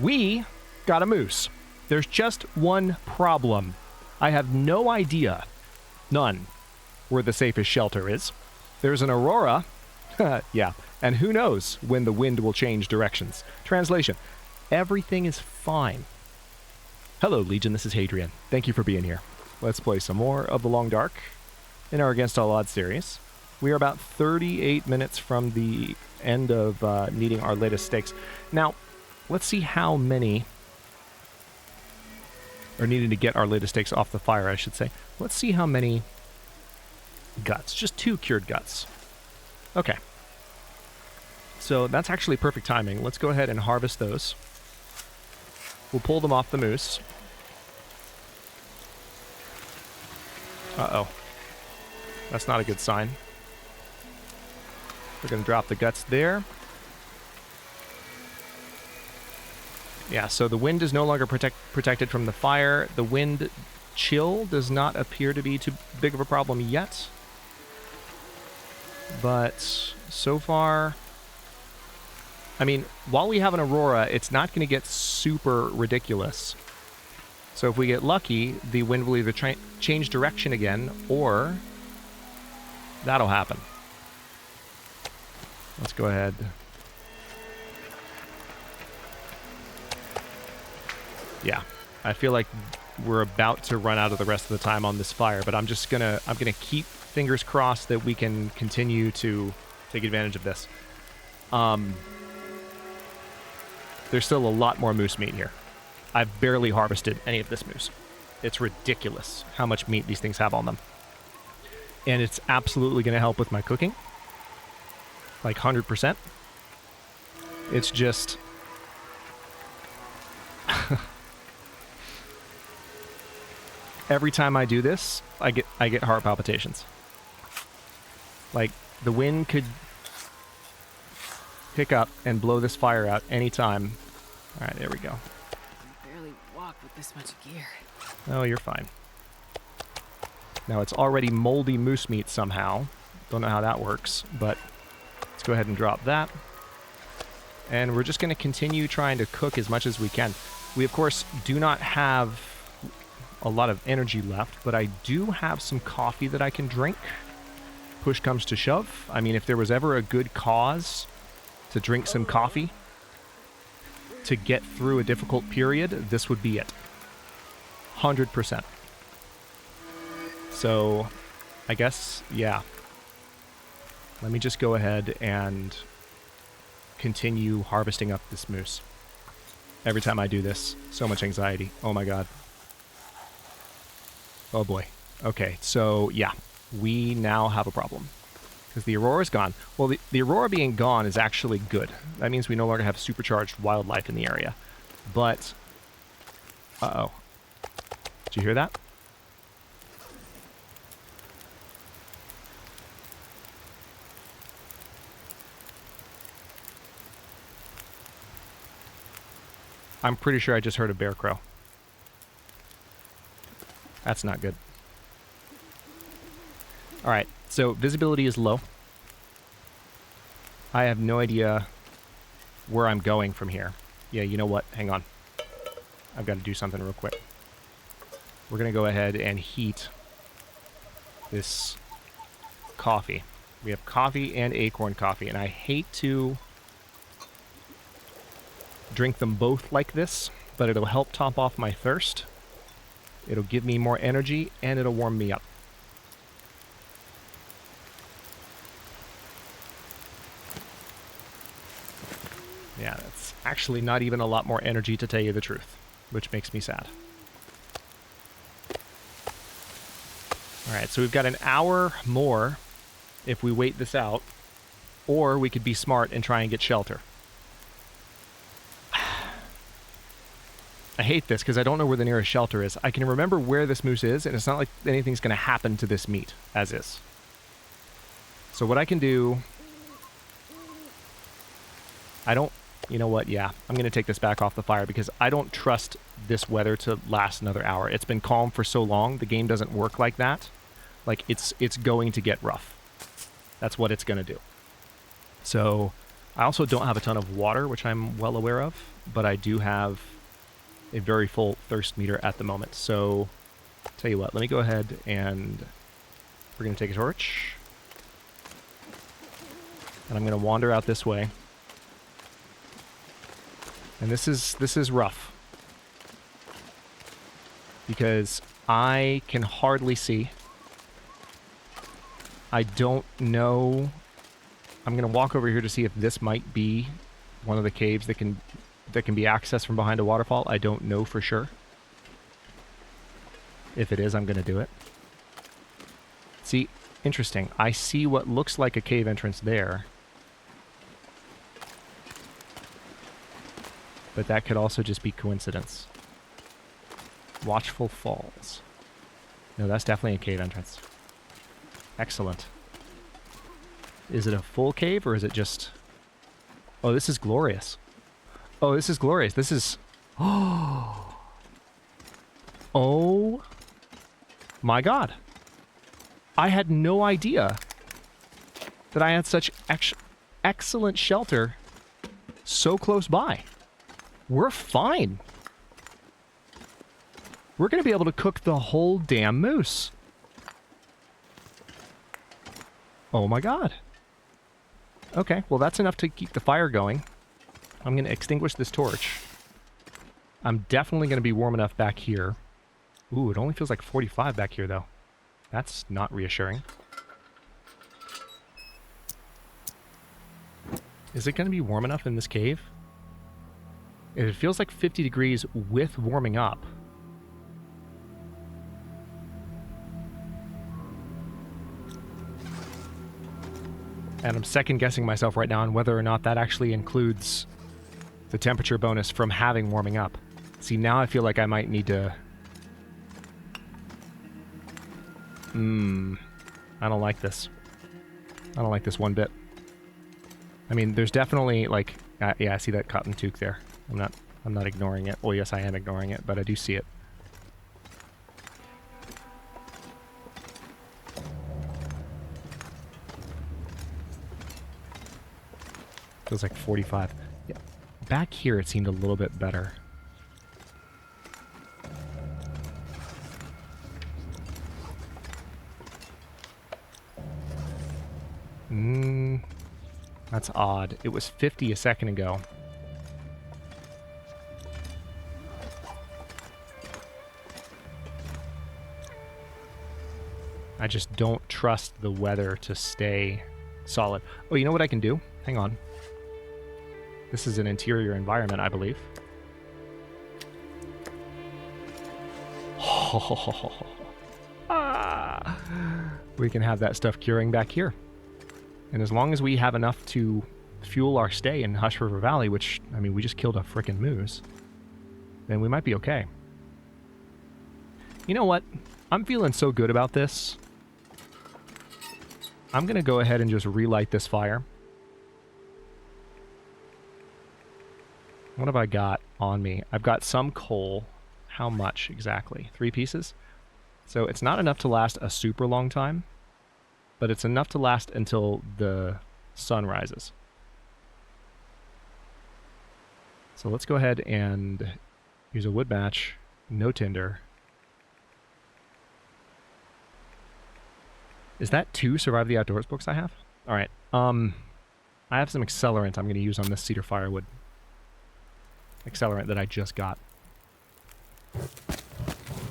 We got a moose. There's just one problem. I have no idea, none, where the safest shelter is. There's an aurora, yeah, and who knows when the wind will change directions. Translation, everything is fine. Hello, Legion, this is Hadrian. Thank you for being here. Let's play some more of The Long Dark in our Against All Odds series. We are about 38 minutes from the end of needing our latest stakes. Now, let's see how many, or needing to get our latest stakes off the fire, I should say. Let's see how many guts. Just 2 cured guts. Okay. So that's actually perfect timing. Let's go ahead and harvest those. We'll pull them off the moose. Uh-oh. That's not a good sign. We're going to drop the guts there. Yeah, so the wind is no longer protected from the fire. The wind chill does not appear to be too big of a problem yet. But so far, I mean, while we have an aurora, it's not going to get super ridiculous. So if we get lucky, the wind will either change direction again, or that'll happen. Let's go ahead. Yeah, I feel like we're about to run out of the rest of the time on this fire, but I'm gonna keep fingers crossed that we can continue to take advantage of this. There's still a lot more moose meat here. I've barely harvested any of this moose. It's ridiculous how much meat these things have on them. And it's absolutely going to help with my cooking. Like 100%. It's just... every time I do this, I get heart palpitations. Like, the wind could pick up and blow this fire out anytime. Alright, there we go. I can barely walk with this much gear. Oh, you're fine. Now, it's already moldy moose meat somehow. Don't know how that works, but let's go ahead and drop that. And we're just going to continue trying to cook as much as we can. We, of course, do not have a lot of energy left, but I do have some coffee that I can drink. Push comes to shove. I mean, if there was ever a good cause to drink some coffee to get through a difficult period, this would be it. 100%. So, I guess, yeah. Let me just go ahead and continue harvesting up this moose. Every time I do this, so much anxiety. Oh my god. Oh boy. Okay, so yeah, we now have a problem. Because the aurora is gone. Well, the aurora being gone is actually good. That means we no longer have supercharged wildlife in the area. But, uh-oh. Did you hear that? I'm pretty sure I just heard a bear crow. That's not good. Alright, so visibility is low. I have no idea where I'm going from here. Yeah, you know what? Hang on. I've got to do something real quick. We're going to go ahead and heat this coffee. We have coffee and acorn coffee, and I hate to drink them both like this, but it'll help top off my thirst. It'll give me more energy, and it'll warm me up. Yeah, that's actually not even a lot more energy, to tell you the truth, which makes me sad. Alright, so we've got an hour more if we wait this out, or we could be smart and try and get shelter. I hate this because I don't know where the nearest shelter is. I can remember where this moose is, and it's not like anything's going to happen to this meat, as is. So what I can do... You know what? Yeah, I'm going to take this back off the fire because I don't trust this weather to last another hour. It's been calm for so long, the game doesn't work like that. Like, it's going to get rough. That's what it's going to do. So, I also don't have a ton of water, which I'm well aware of. but I do have a very full thirst meter at the moment. So, tell you what, let me go ahead and we're going to take a torch. And I'm going to wander out this way. And this is rough. Because I can hardly see. I don't know. I'm going to walk over here to see if this might be one of the caves that can be accessed from behind a waterfall. I don't know for sure. If it is, I'm going to do it. See, interesting. I see what looks like a cave entrance there. But that could also just be coincidence. Watchful Falls. No, that's definitely a cave entrance. Excellent. Is it a full cave or is it just... Oh, this is glorious. Oh, this is glorious. This is... Oh my god. I had no idea that I had such excellent shelter so close by. We're fine. We're going to be able to cook the whole damn moose. Oh my god. Okay, well that's enough to keep the fire going. I'm going to extinguish this torch. I'm definitely going to be warm enough back here. Ooh, it only feels like 45 back here though. That's not reassuring. Is it going to be warm enough in this cave? It feels like 50 degrees with warming up. And I'm second guessing myself right now on whether or not that actually includes the temperature bonus from having warming up. See, now I feel like I might need to... I don't like this. I don't like this one bit. I mean, there's definitely, like... yeah, I see that cotton toque there. I'm not ignoring it. Well, yes, I am ignoring it, but I do see it. Feels like 45. Yeah. Back here, it seemed a little bit better. That's odd. It was 50 a second ago. I just don't trust the weather to stay solid. Oh, you know what I can do? Hang on. This is an interior environment, I believe. We can have that stuff curing back here. And as long as we have enough to fuel our stay in Hush River Valley, which, I mean, we just killed a frickin' moose, then we might be okay. You know what? I'm feeling so good about this. I'm going to go ahead and just relight this fire. What have I got on me? I've got some coal. How much exactly? 3 pieces? So it's not enough to last a super long time, but it's enough to last until the sun rises. So let's go ahead and use a wood match, no tinder. Is that 2 Survive the Outdoors books I have? Alright, I have some accelerant I'm going to use on this cedar firewood. Accelerant that I just got.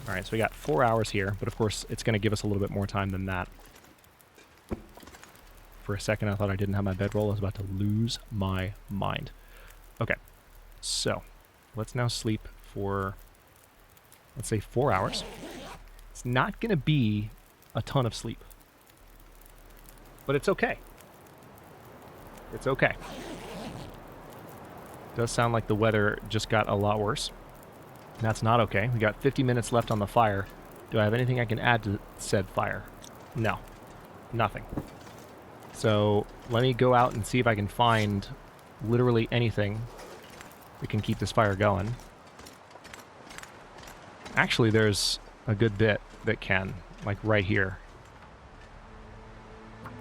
Alright, so we got 4 hours here, but of course it's going to give us a little bit more time than that. For a second I thought I didn't have my bedroll. I was about to lose my mind. Okay, so let's now sleep for, let's say, 4 hours. It's not going to be a ton of sleep, but it's okay. It's okay. Does sound like the weather just got a lot worse. That's not okay. We got 50 minutes left on the fire. Do I have anything I can add to said fire? No. Nothing. So let me go out and see if I can find literally anything that can keep this fire going. Actually, there's a good bit that can, like right here.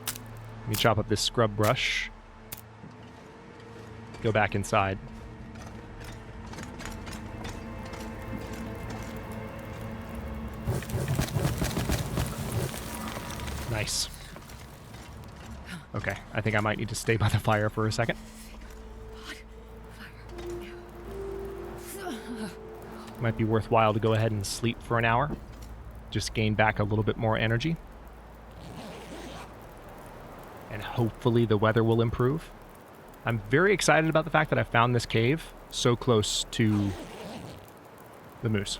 Let me chop up this scrub brush. Go back inside. Nice. Okay, I think I might need to stay by the fire for a second. Might be worthwhile to go ahead and sleep for an hour. Just gain back a little bit more energy. And hopefully the weather will improve. I'm very excited about the fact that I found this cave so close to the moose.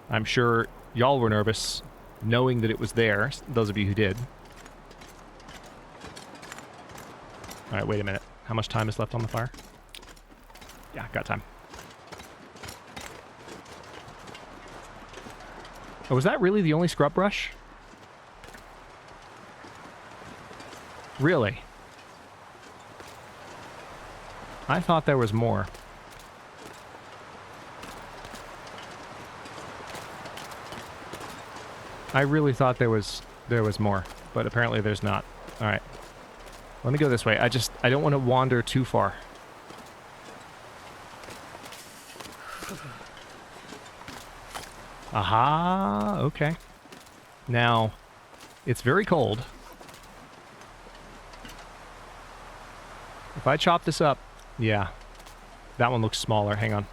I'm sure y'all were nervous knowing that it was there, those of you who did. Alright, wait a minute. How much time is left on the fire? Yeah, got time. Oh, was that really the only scrub brush? Really? I thought there was more. I really thought there was more, but apparently there's not. All right. Let me go this way. I don't want to wander too far. Aha, okay. Now, it's very cold. If I chop this up, yeah. That one looks smaller. Hang on.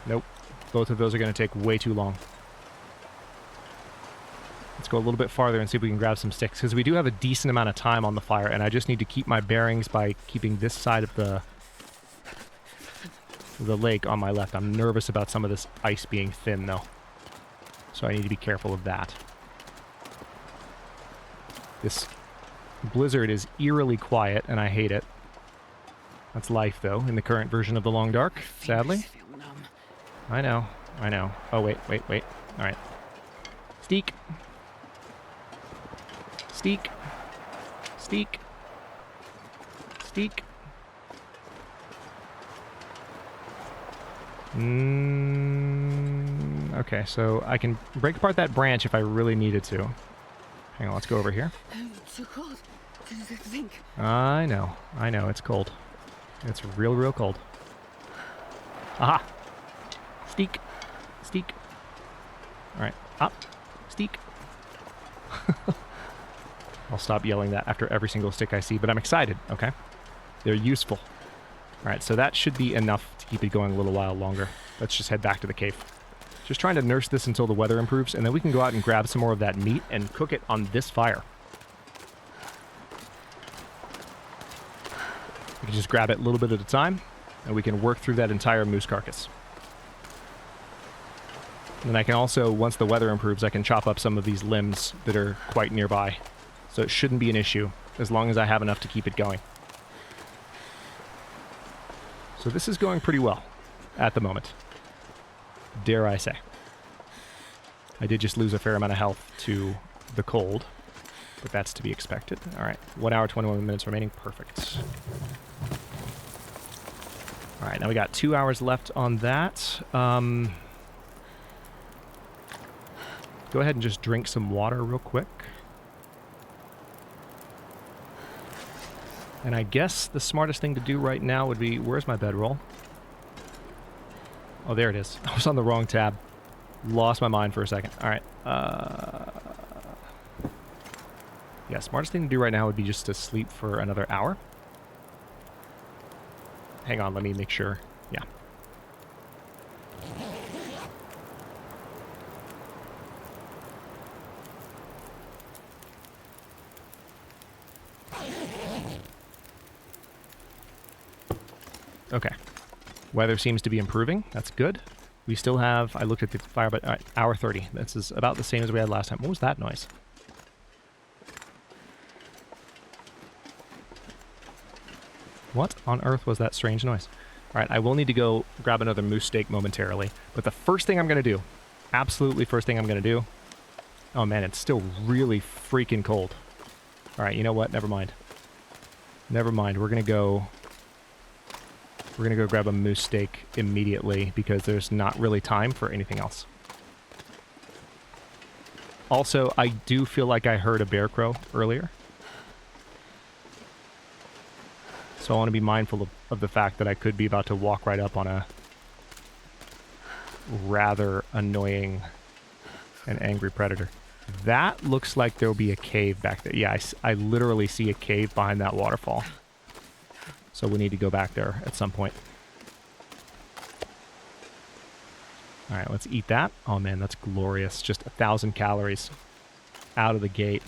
Nope. Both of those are going to take way too long. Let's go a little bit farther and see if we can grab some sticks, because we do have a decent amount of time on the fire, and I just need to keep my bearings by keeping this side of the lake on my left. I'm nervous about some of this ice being thin, though. So I need to be careful of that. This blizzard is eerily quiet, and I hate it. That's life, though, in the current version of the Long Dark, sadly. I know. Oh, wait. All right. Steak. Okay, so I can break apart that branch if I really needed to. Hang on, let's go over here. Too cold to think. I know, it's cold. It's real cold. Aha! Steak. Alright, up. Steak. I'll stop yelling that after every single stick I see, but I'm excited, okay? They're useful. Alright, so that should be enough to keep it going a little while longer. Let's just head back to the cave. Just trying to nurse this until the weather improves, and then we can go out and grab some more of that meat and cook it on this fire. We can just grab it a little bit at a time, and we can work through that entire moose carcass. And then I can also, once the weather improves, I can chop up some of these limbs that are quite nearby. So it shouldn't be an issue, as long as I have enough to keep it going. So this is going pretty well, at the moment. Dare I say. I did just lose a fair amount of health to the cold, but that's to be expected. Alright, 1 hour, 21 minutes remaining. Perfect. Alright, now we got 2 hours left on that. Go ahead and just drink some water real quick. And I guess the smartest thing to do right now would be... Where's my bedroll? Oh, there it is. I was on the wrong tab. Lost my mind for a second. Alright. Yeah, smartest thing to do right now would be just to sleep for another hour. Hang on, let me make sure. Yeah. Okay. Weather seems to be improving. That's good. We still have... I looked at the fire, but... Alright, hour 30. This is about the same as we had last time. What was that noise? What on earth was that strange noise? Alright, I will need to go grab another moose steak momentarily. But the first thing I'm going to do... Absolutely first thing I'm going to do... Oh man, it's still really freaking cold. Alright, you know what? Never mind. Never mind. We're going to go grab a moose steak immediately because there's not really time for anything else. Also, I do feel like I heard a bear crow earlier. So I want to be mindful of the fact that I could be about to walk right up on a rather annoying and angry predator. That looks like there'll be a cave back there. Yeah, I literally see a cave behind that waterfall. So we need to go back there at some point. All right, let's eat that. Oh man, that's glorious. Just 1,000 calories out of the gate.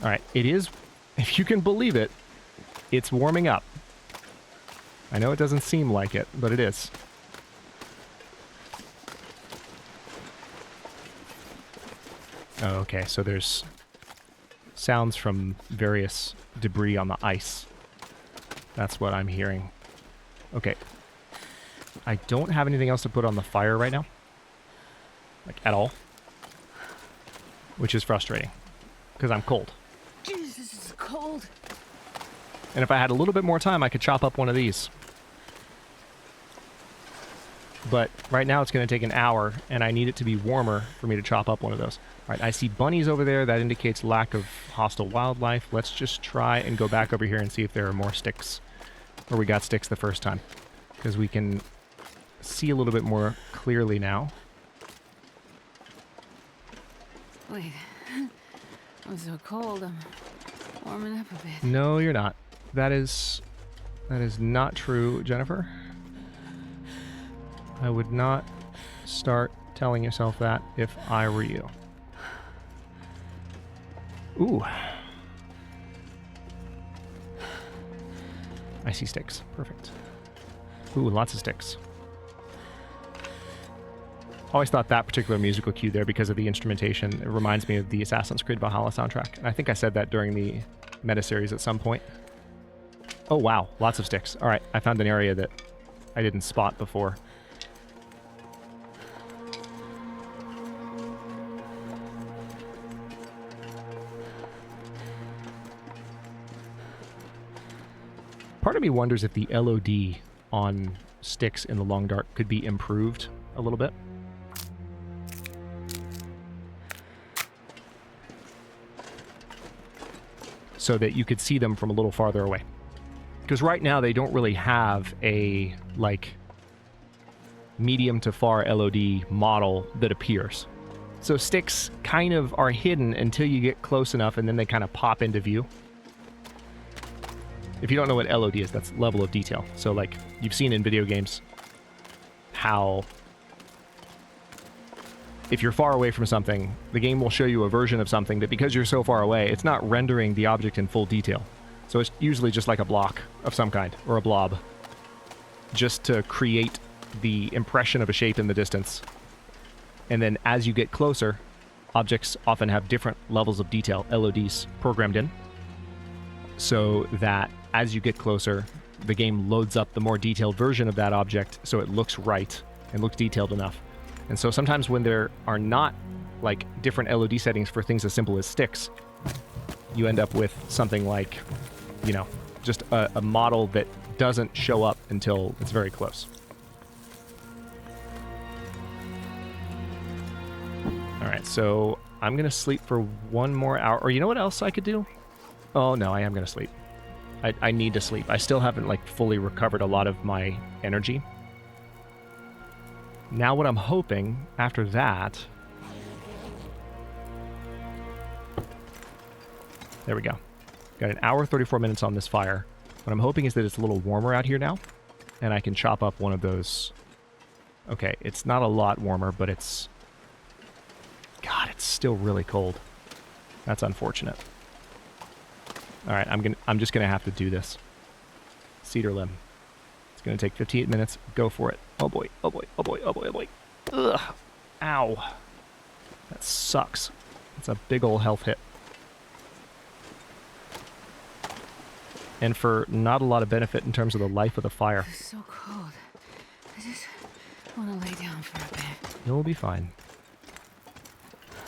All right, it is, if you can believe it, it's warming up. I know it doesn't seem like it, but it is. Oh, okay, so there's sounds from various debris on the ice. That's what I'm hearing. Okay. I don't have anything else to put on the fire right now. Like, at all. Which is frustrating. Because I'm cold. Jesus, this is cold. And if I had a little bit more time, I could chop up one of these. But right now it's going to take an hour, and I need it to be warmer for me to chop up one of those. All right, I see bunnies over there. That indicates lack of hostile wildlife. Let's just try and go back over here and see if there are more sticks. Or we got sticks the first time. Because we can see a little bit more clearly now. Wait. I'm so cold. I'm warming up a bit. No, you're not. That is not true, Jennifer. I would not start telling yourself that if I were you. Ooh. I see sticks. Perfect. Ooh, lots of sticks. Always thought that particular musical cue there, because of the instrumentation, it reminds me of the Assassin's Creed Valhalla soundtrack. And I think I said that during the meta-series at some point. Oh, wow. Lots of sticks. All right. I found an area that I didn't spot before. Part of me wonders if the LOD on sticks in the long dark could be improved a little bit. So that you could see them from a little farther away. Because right now they don't really have a, like, medium to far LOD model that appears. So sticks kind of are hidden until you get close enough, and then they kind of pop into view. If you don't know what LOD is, that's level of detail. So, like, you've seen in video games how if you're far away from something, the game will show you a version of something that, because you're so far away, it's not rendering the object in full detail. So it's usually just like a block of some kind, or a blob, just to create the impression of a shape in the distance. And then as you get closer, objects often have different levels of detail, LODs, programmed in, so that as you get closer, the game loads up the more detailed version of that object so it looks right and looks detailed enough. And so sometimes when there are not, like, different LOD settings for things as simple as sticks, you end up with something like, you know, just a model that doesn't show up until it's very close. Alright, so I'm going to sleep for 1 more hour. Or you know what else I could do? Oh, no, I am going to sleep. I need to sleep. I still haven't, like, fully recovered a lot of my energy. Now what I'm hoping after that... There we go. Got an hour, 34 minutes on this fire. What I'm hoping is that it's a little warmer out here now, and I can chop up one of those. Okay, it's not a lot warmer, but it's... God, it's still really cold. That's unfortunate. Alright, I'm just gonna have to do this. Cedar limb. It's gonna take 58 minutes. Go for it. Oh boy, oh boy, oh boy, oh boy, oh boy. Ugh. Ow. That sucks. It's a big ol' health hit. And for not a lot of benefit in terms of the life of the fire. It's so cold. I just want to lay down for a bit. You'll be fine.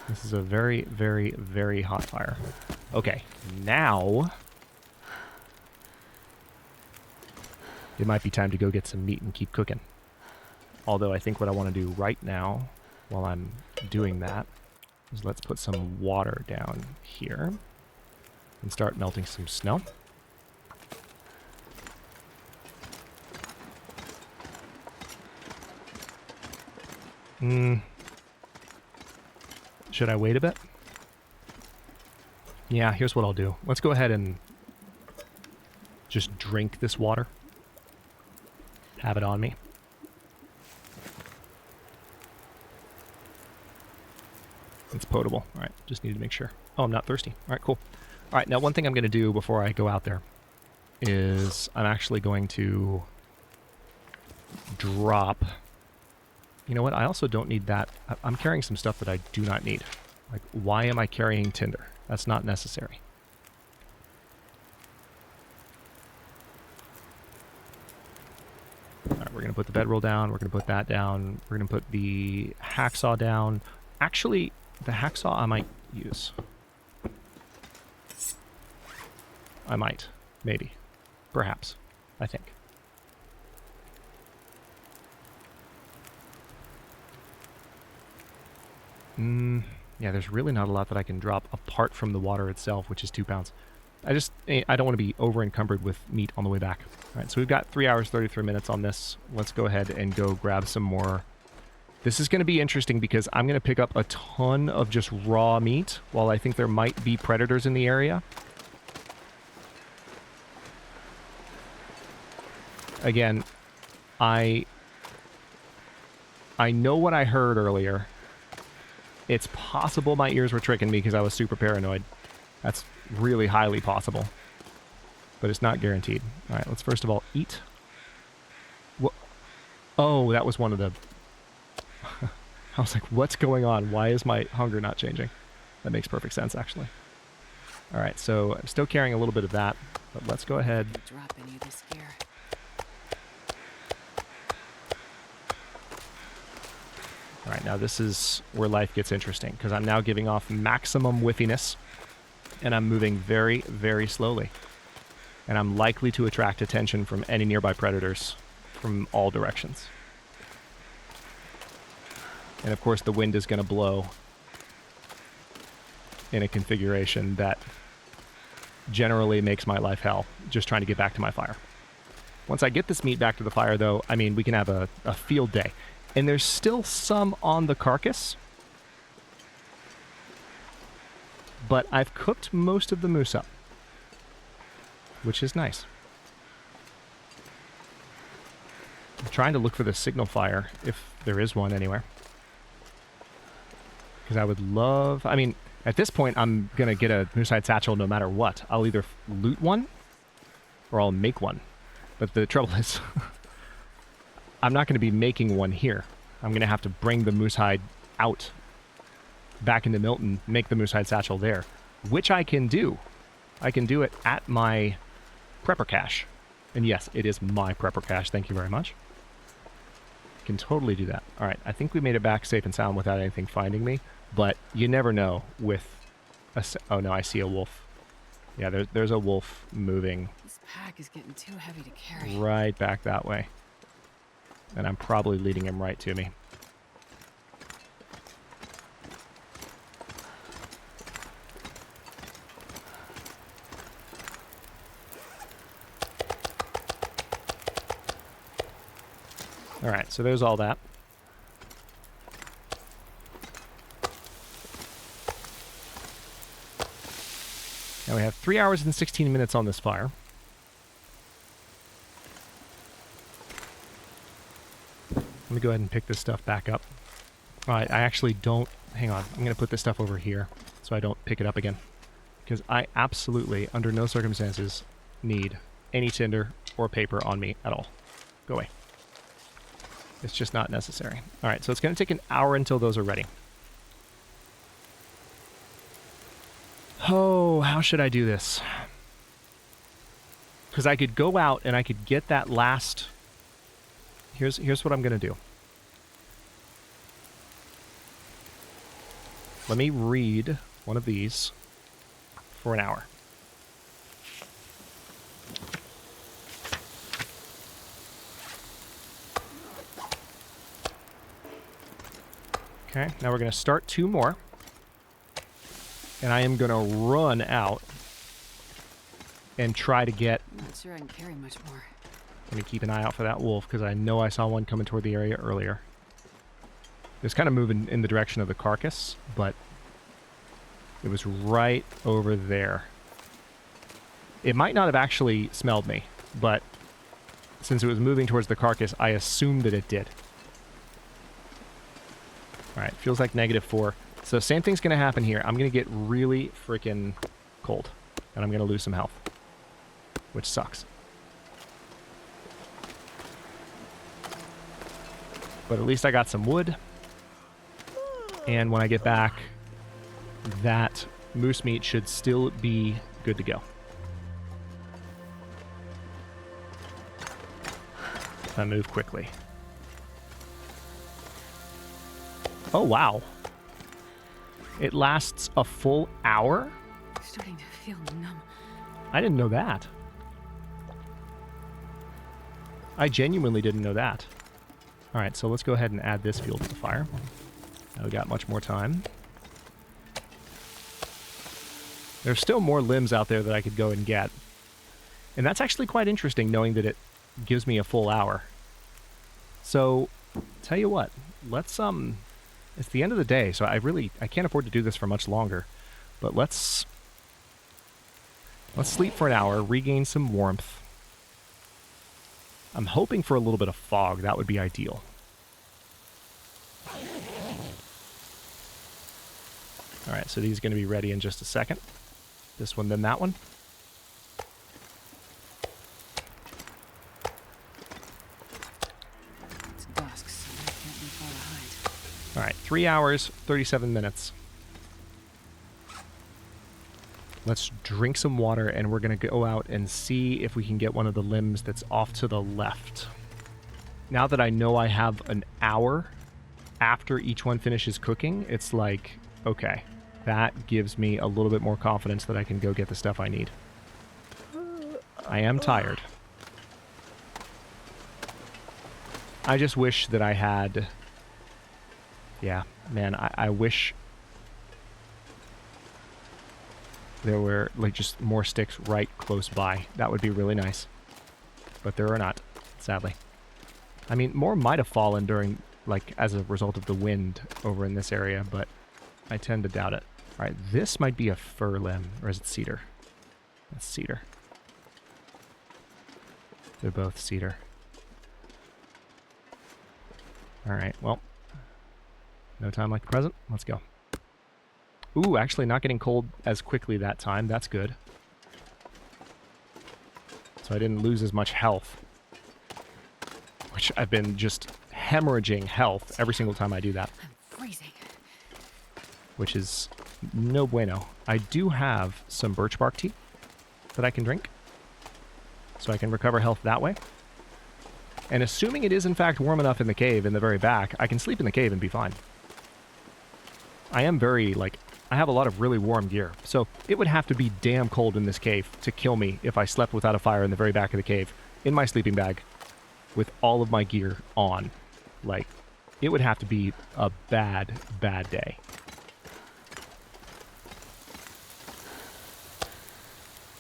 This is a very, very, very hot fire. Okay, now... it might be time to go get some meat and keep cooking. Although I think what I want to do right now, while I'm doing that, is let's put some water down here and start melting some snow. Should I wait a bit? Yeah, here's what I'll do. Let's go ahead and just drink this water. Have it on me. It's potable. All right, just need to make sure. Oh, I'm not thirsty. All right, cool. All right, now one thing I'm going to do before I go out there is I'm actually going to drop... You know what? I also don't need that. I'm carrying some stuff that I do not need. Like, why am I carrying tinder? That's not necessary. All right, we're going to put the bedroll down. We're going to put that down. We're going to put the hacksaw down. Actually, the hacksaw I might use. I might. Maybe. Perhaps. I think. Yeah, there's really not a lot that I can drop apart from the water itself, which is 2 pounds. I don't want to be over encumbered with meat on the way back. All right, so we've got 3 hours, 33 minutes on this. Let's go ahead and go grab some more. This is going to be interesting because I'm going to pick up a ton of just raw meat while I think there might be predators in the area. Again, I know what I heard earlier. It's possible my ears were tricking me because I was super paranoid. That's really highly possible. But it's not guaranteed. All right, let's first of all eat. Oh, that was one of the... I was like, what's going on? Why is my hunger not changing? That makes perfect sense, actually. All right, so I'm still carrying a little bit of that. But let's go ahead... Drop any this year. All right, now this is where life gets interesting, because I'm now giving off maximum whiffiness, and I'm moving very, very slowly. And I'm likely to attract attention from any nearby predators from all directions. And of course, the wind is going to blow in a configuration that generally makes my life hell, just trying to get back to my fire. Once I get this meat back to the fire, though, I mean, we can have a field day. And there's still some on the carcass. But I've cooked most of the moose up, which is nice. I'm trying to look for the signal fire, if there is one anywhere. Because I would love... I mean, at this point, I'm going to get a moose-hide satchel no matter what. I'll either loot one, or I'll make one. But the trouble is... I'm not going to be making one here. I'm going to have to bring the moose hide out back into Milton, make the moose hide satchel there, which I can do. I can do it at my prepper cache. And yes, it is my prepper cache. Thank you very much. I can totally do that. All right, I think we made it back safe and sound without anything finding me, but you never know with a... Oh no, I see a wolf. Yeah, there's a wolf moving. This pack is getting too heavy to carry. Right back that way. And I'm probably leading him right to me. Alright, so there's all that. Now we have 3 hours and 16 minutes on this fire. Let me go ahead and pick this stuff back up. Alright, I actually don't... Hang on, I'm going to put this stuff over here so I don't pick it up again. Because I absolutely, under no circumstances, need any tinder or paper on me at all. Go away. It's just not necessary. Alright, so it's going to take an hour until those are ready. Oh, how should I do this? Because I could go out and I could get that last... Here's what I'm going to do. Let me read one of these for an hour. Okay, now we're going to start 2 more. And I am going to run out and try to get... I'm not sure I can carry much more. Let me keep an eye out for that wolf, because I know I saw one coming toward the area earlier. It's kind of moving in the direction of the carcass, but It was right over there. It might not have actually smelled me, but since it was moving towards the carcass, I assumed that it did. Alright, feels like -4. So same thing's going to happen here. I'm going to get really freaking cold, and I'm going to lose some health, which sucks. But at least I got some wood, and when I get back, that moose meat should still be good to go. I move quickly. Oh, wow. It lasts a full hour? I'm starting to feel numb. I didn't know that. I genuinely didn't know that. Alright, so let's go ahead and add this fuel to the fire. Now we got much more time. There's still more limbs out there that I could go and get. And that's actually quite interesting, knowing that it gives me a full hour. So, tell you what, let's, it's the end of the day, so I can't afford to do this for much longer. But let's sleep for an hour, regain some warmth. I'm hoping for a little bit of fog. That would be ideal. Alright, so these are going to be ready in just a second. This one, then that one. It's dusk, so I can't be far behind. Alright, 3 hours, 37 minutes. Let's drink some water, and we're going to go out and see if we can get one of the limbs that's off to the left. Now that I know I have an hour after each one finishes cooking, it's like, okay, that gives me a little bit more confidence that I can go get the stuff I need. I am tired. I just wish that I had... Yeah, man, I wish there were, like, just more sticks right close by. That would be really nice. But there are not, sadly. I mean, more might have fallen during, like, as a result of the wind over in this area, but I tend to doubt it. Alright, this might be a fir limb, or is it cedar? That's cedar. They're both cedar. Alright, well, no time like the present. Let's go. Ooh, actually not getting cold as quickly that time. That's good. So I didn't lose as much health. Which I've been just hemorrhaging health every single time I do that. I'm freezing. Which is no bueno. I do have some birch bark tea that I can drink. So I can recover health that way. And assuming it is in fact warm enough in the cave in the very back, I can sleep in the cave and be fine. I am very, like, I have a lot of really warm gear, so it would have to be damn cold in this cave to kill me if I slept without a fire in the very back of the cave, in my sleeping bag, with all of my gear on. Like, it would have to be a bad, bad day.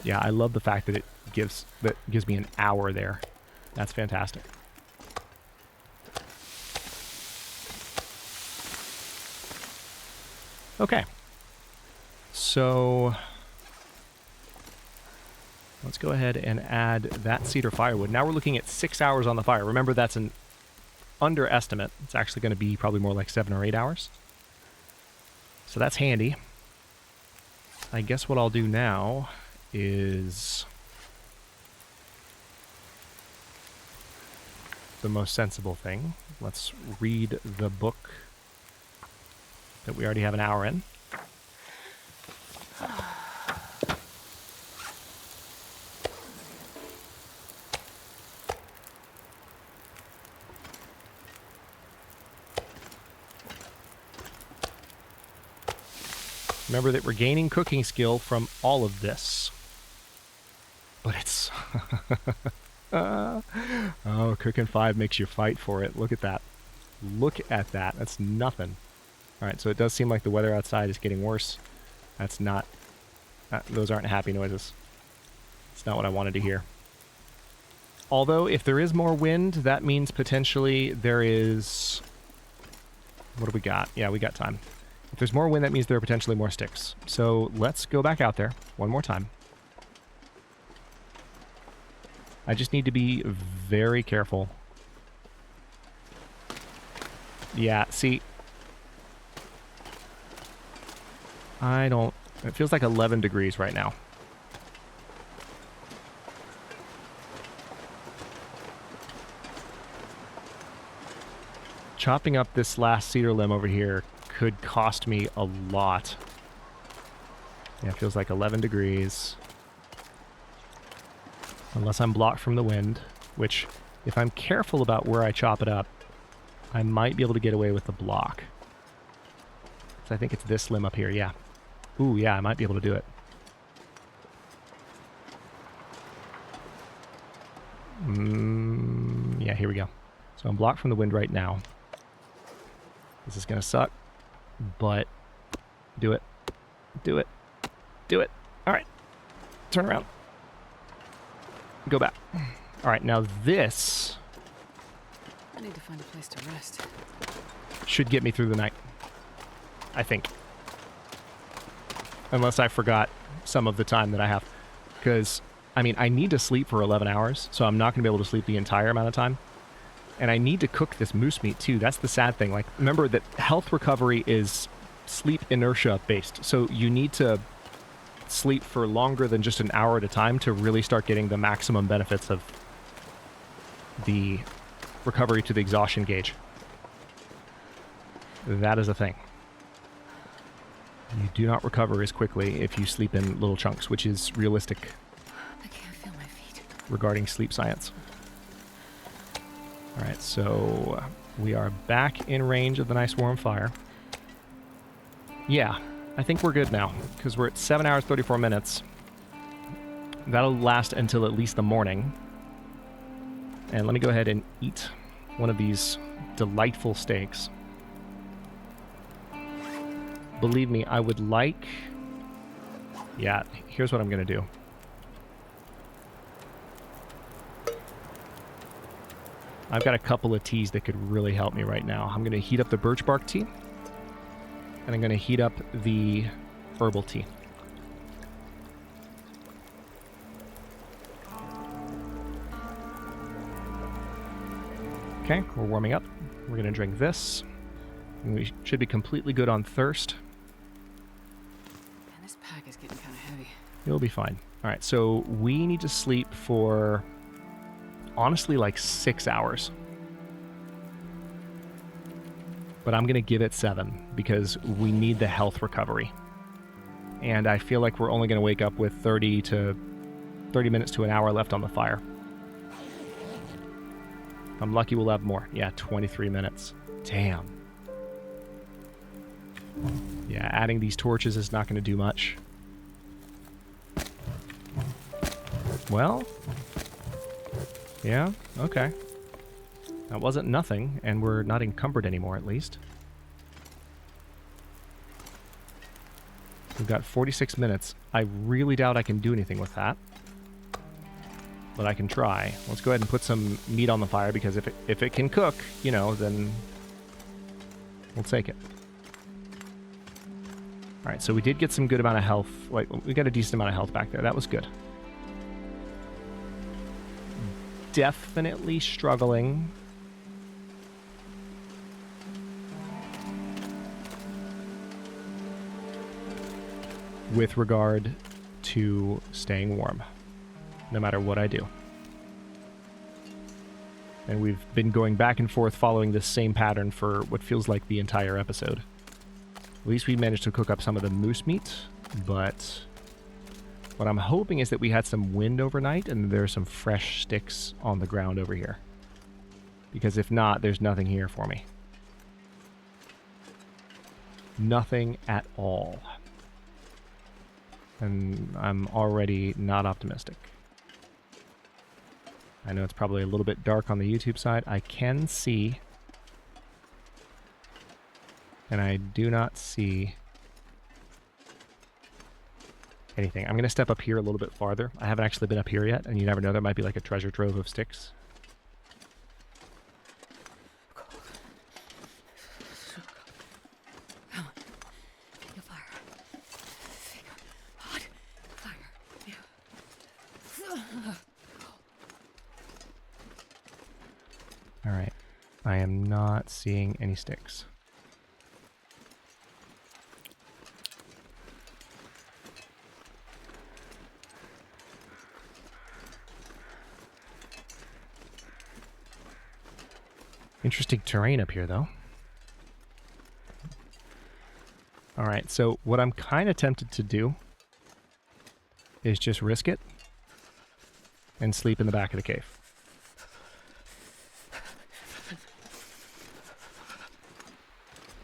Yeah, I love the fact that it gives me an hour there. That's fantastic. Okay. So let's go ahead and add that cedar firewood. Now we're looking at 6 hours on the fire. Remember, that's an underestimate. It's actually going to be probably more like 7 or 8 hours. So that's handy. I guess what I'll do now is the most sensible thing. Let's read the book that we already have an hour in. Remember that we're gaining cooking skill from all of this. But it's... oh, cooking 5 makes you fight for it. Look at that. Look at that. That's nothing. Alright, so it does seem like the weather outside is getting worse. That's not... those aren't happy noises. It's not what I wanted to hear. Although, if there is more wind, that means potentially there is... What do we got? Yeah, we got time. If there's more wind, that means there are potentially more sticks. So let's go back out there one more time. I just need to be very careful. Yeah, see, it feels like 11 degrees right now. Chopping up this last cedar limb over here could cost me a lot. Yeah, it feels like 11 degrees. Unless I'm blocked from the wind, which, if I'm careful about where I chop it up, I might be able to get away with the block. So I think it's this limb up here, yeah. Ooh, yeah, I might be able to do it. Yeah, here we go. So I'm blocked from the wind right now. This is gonna suck, but do it. Do it. Do it. Alright. Turn around. Go back. Alright, now this I need to find a place to rest. should get me through the night. I think. Unless I forgot some of the time that I have. Because, I mean, I need to sleep for 11 hours, so I'm not going to be able to sleep the entire amount of time. And I need to cook this moose meat, too. That's the sad thing. Like, remember that health recovery is sleep inertia based. So you need to sleep for longer than just an hour at a time to really start getting the maximum benefits of the recovery to the exhaustion gauge. That is a thing. You do not recover as quickly if you sleep in little chunks, which is realistic. I can't feel my feet. Regarding sleep science. Alright, so we are back in range of the nice warm fire. Yeah, I think we're good now, because we're at 7 hours, 34 minutes. That'll last until at least the morning. And let me go ahead and eat one of these delightful steaks. Believe me, I would like... Yeah, here's what I'm going to do. I've got a couple of teas that could really help me right now. I'm going to heat up the birch bark tea. And I'm going to heat up the herbal tea. Okay, we're warming up. We're going to drink this. And we should be completely good on thirst. Man, this pack is getting kind of heavy. It'll be fine. All right, so we need to sleep for, honestly, like 6 hours. But I'm going to give it 7 because we need the health recovery. And I feel like we're only going to wake up with 30 minutes to an hour left on the fire. If I'm lucky, we'll have more. Yeah, 23 minutes. Damn. Yeah, adding these torches is not going to do much. Well, yeah, okay. That wasn't nothing, and we're not encumbered anymore, at least. We've got 46 minutes. I really doubt I can do anything with that. But I can try. Let's go ahead and put some meat on the fire, because if it can cook, you know, then we'll take it. Alright, so we did get some good amount of health. Like, we got a decent amount of health back there. That was good. Definitely struggling. With regard to staying warm, no matter what I do. And we've been going back and forth following this same pattern for what feels like the entire episode. At least we managed to cook up some of the moose meat, but what I'm hoping is that we had some wind overnight and there's some fresh sticks on the ground over here. Because if not, there's nothing here for me. Nothing at all. And I'm already not optimistic. I know it's probably a little bit dark on the YouTube side. I can see. And I do not see anything. I'm going to step up here a little bit farther. I haven't actually been up here yet, and you never know, there might be like a treasure trove of sticks. Alright. I am not seeing any sticks. Interesting terrain up here, though. Alright, so what I'm kind of tempted to do is just risk it and sleep in the back of the cave.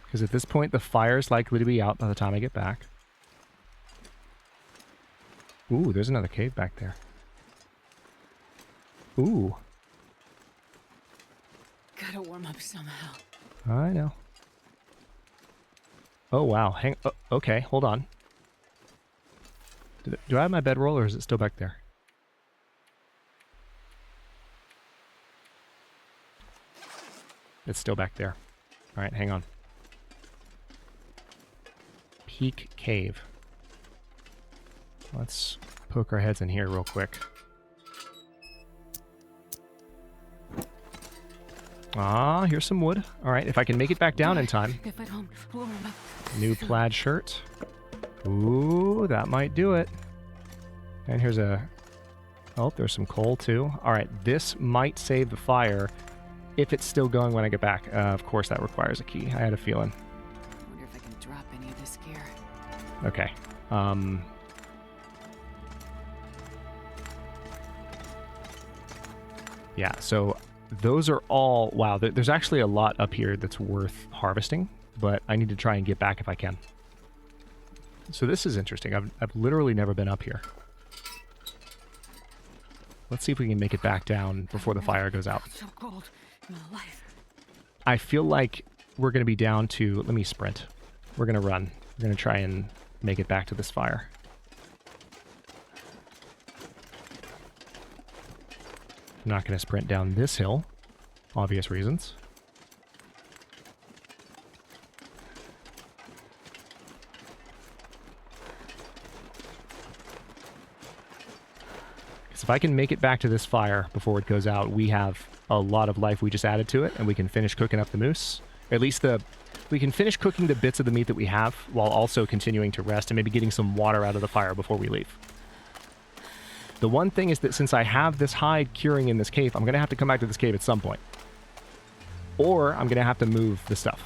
Because at this point, the fire's likely to be out by the time I get back. Ooh, there's another cave back there. Ooh. Gotta warm up somehow. I know. Oh, wow. Okay, hold on. Do I have my bedroll, or is it still back there? It's still back there. Alright, hang on. Peak cave. Let's poke our heads in here real quick. Ah, here's some wood. Alright, if I can make it back down in time. If I don't warm up. New plaid shirt. Ooh, that might do it. And here's a... Oh, there's some coal too. Alright, this might save the fire if it's still going when I get back. Of course, that requires a key. I had a feeling. I wonder if I can drop any of this gear. Okay. Yeah, so those are all... Wow, there's actually a lot up here that's worth harvesting, but I need to try and get back if I can. So this is interesting. I've literally never been up here. Let's see if we can make it back down before the fire goes out. So cold in my life. I feel like we're going to be down to... Let me sprint. We're going to run. We're going to try and make it back to this fire. I'm not going to sprint down this hill. Obvious reasons. Because if I can make it back to this fire before it goes out, we have a lot of life we just added to it, and we can finish cooking up the moose. Or at least we can finish cooking the bits of the meat that we have, while also continuing to rest and maybe getting some water out of the fire before we leave. The one thing is that since I have this hide curing in this cave, I'm going to have to come back to this cave at some point. Or I'm going to have to move the stuff.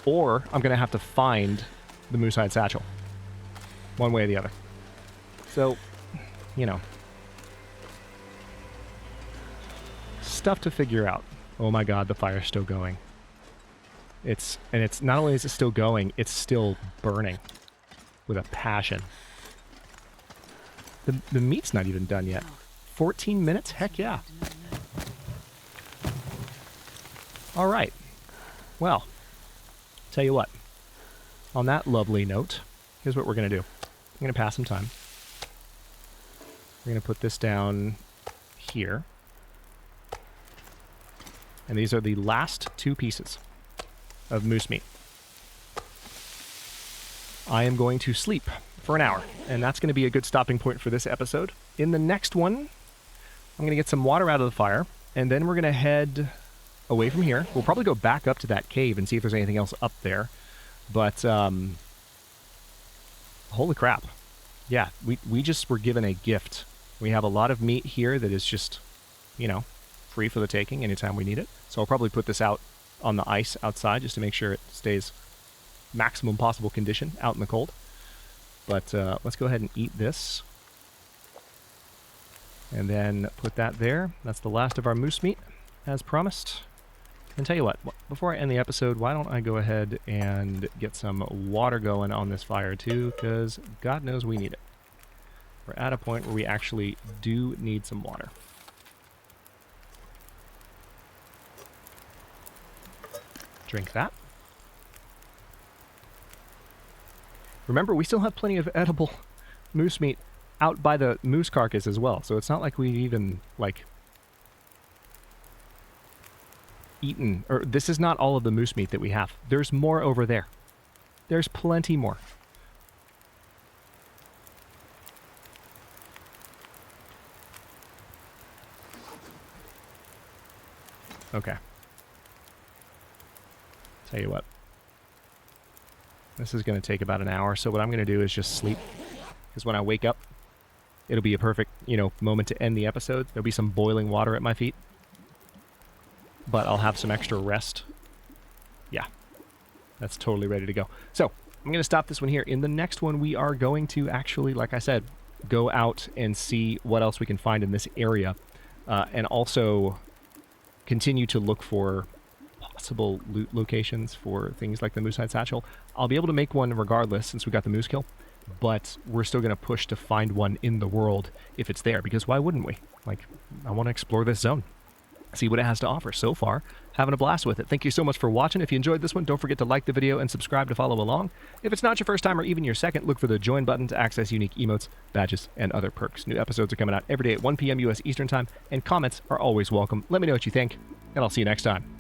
Or I'm going to have to find the moose hide satchel. One way or the other. So, you know. Stuff to figure out. Oh my god, the fire's still going. It's not only is it still going, it's still burning. With a passion. The meat's not even done yet. 14 minutes? Heck yeah. Alright. Well, tell you what. On that lovely note, here's what we're going to do. I'm going to pass some time. We're going to put this down here. And these are the last 2 pieces of moose meat. I am going to sleep for an hour, and that's going to be a good stopping point for this episode. In the next one, I'm going to get some water out of the fire, and then we're going to head away from here. We'll probably go back up to that cave and see if there's anything else up there. But, holy crap. Yeah, we just were given a gift. We have a lot of meat here that is just, you know, free for the taking anytime we need it. So I'll probably put this out on the ice outside just to make sure it stays maximum possible condition out in the cold. But let's go ahead and eat this. And then put that there. That's the last of our moose meat, as promised. And tell you what, before I end the episode, why don't I go ahead and get some water going on this fire too, because God knows we need it. We're at a point where we actually do need some water. Drink that. Remember, we still have plenty of edible moose meat out by the moose carcass as well, so it's not like we've even, like, eaten, or this is not all of the moose meat that we have. There's more over there. There's plenty more. Okay. Tell you what. This is going to take about an hour, so what I'm going to do is just sleep. Because when I wake up, it'll be a perfect, moment to end the episode. There'll be some boiling water at my feet. But I'll have some extra rest. Yeah. That's totally ready to go. So, I'm going to stop this one here. In the next one, we are going to actually, like I said, go out and see what else we can find in this area. And also continue to look for possible loot locations for things like the Moosehide Satchel. I'll be able to make one regardless since we got the moose kill, but we're still going to push to find one in the world if it's there, because why wouldn't we? Like, I want to explore this zone, see what it has to offer. So far, having a blast with it. Thank you so much for watching. If you enjoyed this one, don't forget to like the video and subscribe to follow along. If it's not your first time or even your second, look for the join button to access unique emotes, badges, and other perks. New episodes are coming out every day at 1 p.m. U.S. Eastern Time, and comments are always welcome. Let me know what you think, and I'll see you next time.